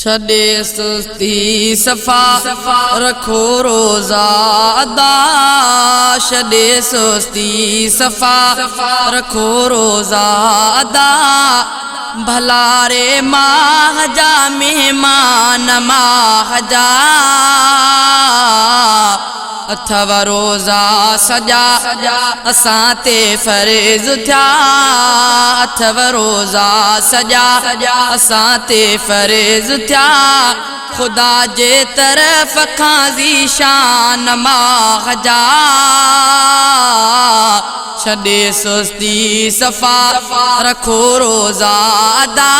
छड़े सुस्ती सफा रखो रोजा अदा। छड़े सुस्ती सफा रखो रोजा अदा। भला रे माह जा मेहमान माह जा। अथव रोजा सजा असां ते फर्ज़ थिया। अथव रोजा सजा असां ते फर्ज़ थिया। खुदा जे तरफ़ खां ज़ीशान माह जा। छड़े सुस्ती सफा रखो रोजा अदा।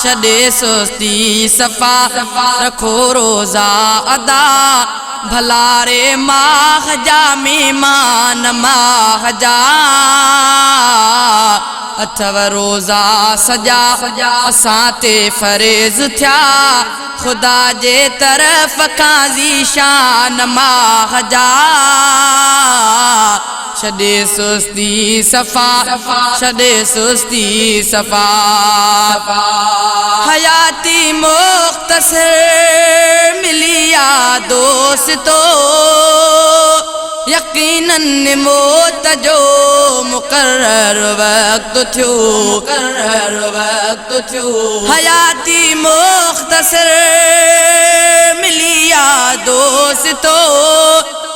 छड़े सुस्ती सफा रखो रोजा अदा। भला रे माह जा मेहमान माह जा। अथव रोजा सजा असां ते फर्ज़ थिया। खुदा जे तरफ़ खां ज़ीशान माह जा। छड़े सुस्ती सफा छड़े सुस्ती सफा। हयाती मुख्तसर मिलिया दोस्तो। यकीनन मौत जो मुकर्रर वक्त थियो। हयाती मुख्तसर मिलिया दोस्तो।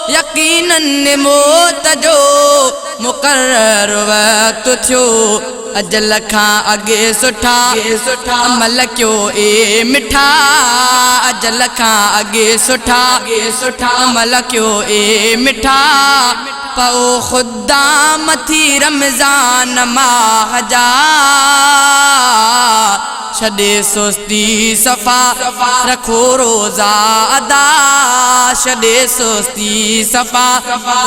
यकीनन मौत जो मुकर्रर वक्त थियो। अजल खां अगे सुठा अमल क्यों ए मिठा। अजल खां अगे सुठा अमल क्यों ए मिठा। पओ खुदा मथी रमज़ान माह जा। छड़े सुस्ती सफा रखो रोजा अदा। छड़े सुस्ती सफा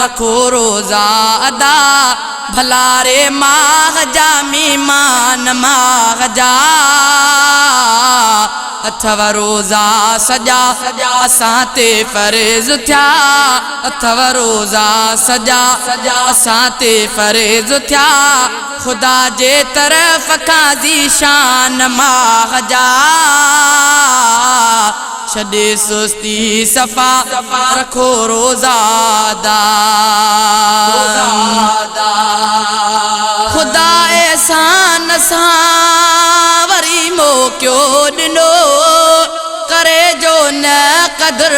रखो रोजा अदा। भला रे माह जा मेहमान माह जा। अथव रोजा सजा असां ते फर्ज़ थिया। अथव रोजा सजा असां ते फर्ज़ थिया। खुदा जे तरफ़ खां ज़ीशान माह जा। छड़े सुस्ती सफा रखो रोजा अदा। खुदा एहसान सां वरी मौक़ो ॾिनो। करे जो न क़दर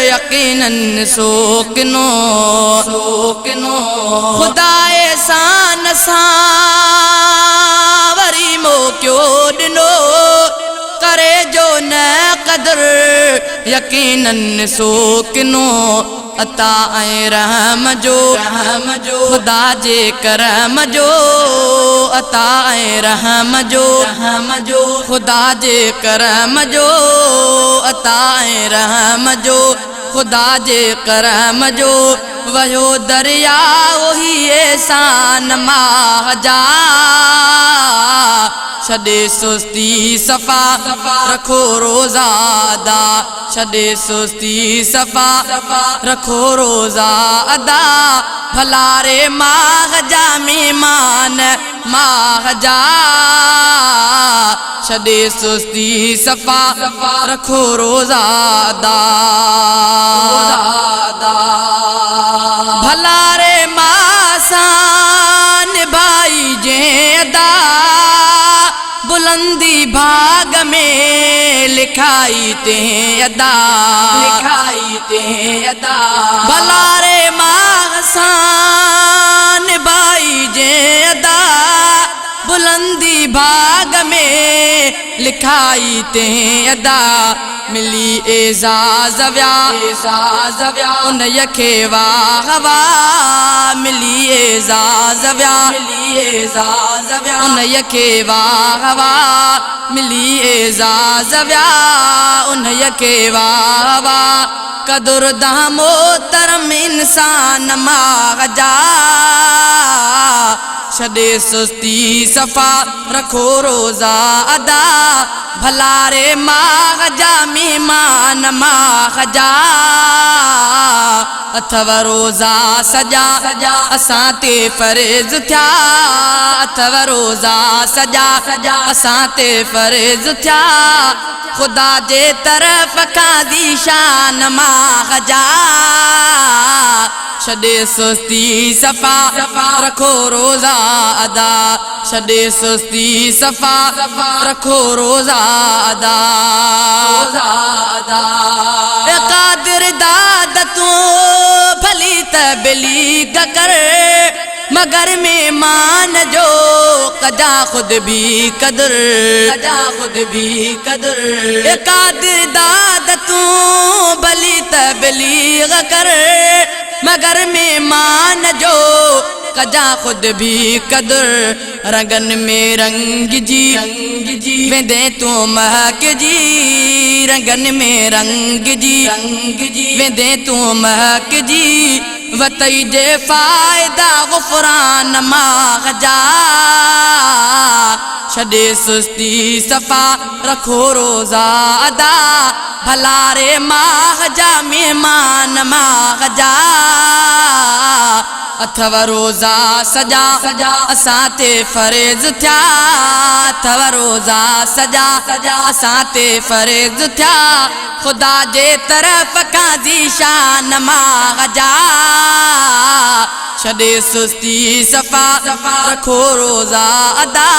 यकीनन सोकिनो। खुदा एहसान सां वरी मौक़ो ॾिनो। करे जो न क़दर यकीनन सोकिनो। अता ऐं रहम जो खुदा जे करम जो। अता ऐं रहम जो खुदा जे करम जो। अता ऐं रहम जो खुदा जे करम जो। वयो दरिया वही एहसान माह जा। छड़े सुस्ती सफा रखो रोजा अदा। छड़े सुस्ती सफा रखो रोजा अदा। भला रे माह जा मेहमान माह जा। छड़े सुस्ती सफा रखो रोजा अदा। भला रे मासान भाई जे अदा। बुलंदी भाग में लिखाई ते अदा। भला रे मासान भाई जे अदा। बुलंदी भाग में लिखाई ते अदा। मिली एजाज़ व्या उन यखे वाह वाह। मिली एजाज़ व्या उन यखे वाह वाह। मिली एजाज़ व्या उन यखे वाह वाह। कदुर दा मोहतरम इंसान माह जा। छॾे सुस्ती सफ़ा रखो रोज़ा अदा भला रे माग जा मेहमान माग जा अथव रोज़ा सजा असां ते फर्ज़ थिया अथव रोज़ा सजा असां ते फर्ज़ थिया खुदा जे तरफ़ खां ज़ीशान माग जा छॾे सुस्ती सफ़ा रखो रोज़ा अदा छॾे सुस्ती सफ़ा रखो रोज़ा अदा क़ादिर दाद तूं भली तबली कर मगर मेहमान जो कजा खुद भी कदर क़ादिर दाद तूं भली तबलीग कर मगर मेहमान जो कजा खुद भी कदर रंगन में रंग जी वेंदे तू महक जी रंगन में रंग जी वेंदे तू महक जी वतई जे फ़ायदा गुफ़रान माग जा छॾे सुस्ती सफ़ा रखो रोज़ा अदा भला रे माग जा मेहमान माग जा अथव रोज़ा सजा असां ते फर्ज़ थिया अथव रोज़ा सजा असां ते फर्ज़ थिया खुदा जे तरफ़ खां ज़ीशान माग जा छॾे सुस्ती सफ़ा रखो रोज़ा अदा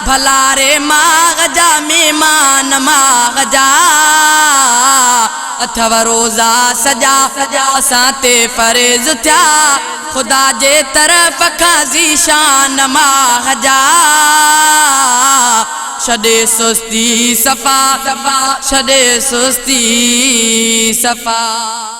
भला रे माग जा मेहमान माग जा अथव रोज़ा सजा असां ते फर्ज़ थिया खुदा जे तरफ़ खां ज़ीशान माग जा छॾे सुस्ती सफ़ा छॾे सुस्ती सफ़ा।